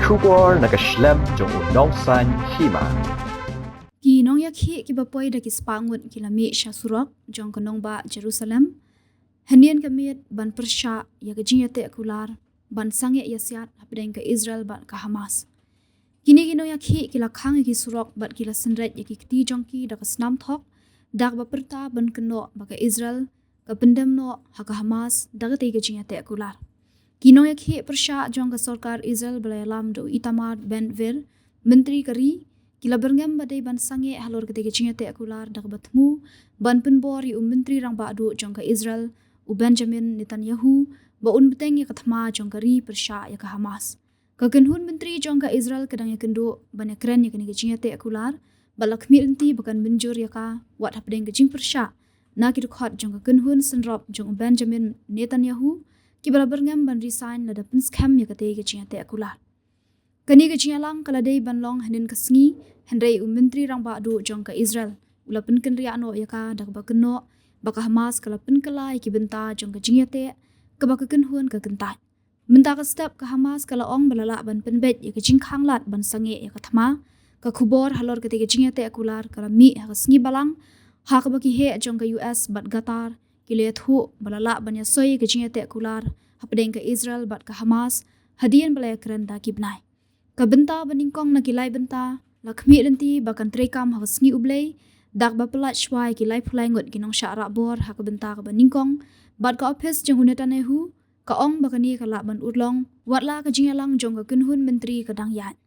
Shubor nakaslem jong unongsan hima. Ki nong yak hi ki bapoy da ki spangut ki lami sha surok jong kanong ba Jerusalem. Hanian kamiet ban persya ya ke jinyate akular ban sange yasiat hapdeng ke Israel ban ke Hamas. Kini nong yak hi ki lakhang ki surok bat ki la senret ya ki kti jong ki da ke snam thok dak ba perta ban keno ba ke Israel ke pendem no ha ke Hamas da ke ke jinyate akular. Kinong yak hi persya jong ke sarkar Israel belayalam do Itamar Ben-Gvir menteri kari kila berngam badai ban sange halor ketika jinyate akular dak batmu ban penbor yu menteri rang badu jong ke Israel u Benjamin Netanyahu ba un beteng ya kathma jong kari persya ya ke Hamas. Kakenhun menteri jong ke Israel kadang ya kendo ban ya keren ya kenika jinyate akular balakmi enti bakan benjur ya ka wat hapdeng ke jing persya na kidukhat jong ke kenhun senrop jong Benjamin Netanyahu ki bala berngam ban resign lada pen scam ya ketika jinyate akular. Kani ke jinyalang kaladai banlong hanin kesngi hendrai menteri rang badu jong ke Israel ula pen kenria no ya ka dak ba keno baka Hamas kala pen kelai ki benta jong ke jinyate ke baka kenhun ke kentai menta ke step ke Hamas kala ong balala ban penbet ya ke jingkhang lat ban sange ya ka thama ke khubor halor ketika jinyate akular kala mi ha kesngi balang ha ke baki he jong ke US bat Qatar ki le thu balala ban ya soi ke jinyate akular hapdeng ke Israel bat ke Hamas hadian balaya keren da ki benai kabenta baningkong na kilay benta lakmi lenti bakan trekam hakasngi ublay dak bapelat shwai kilay pulay ngot ginong syara bor hakabenta ka baningkong bad ka office jeng Netanyahu ka ong bakani ka laban urlong watla ka jingalang jong ka kunhun menteri kadang yan.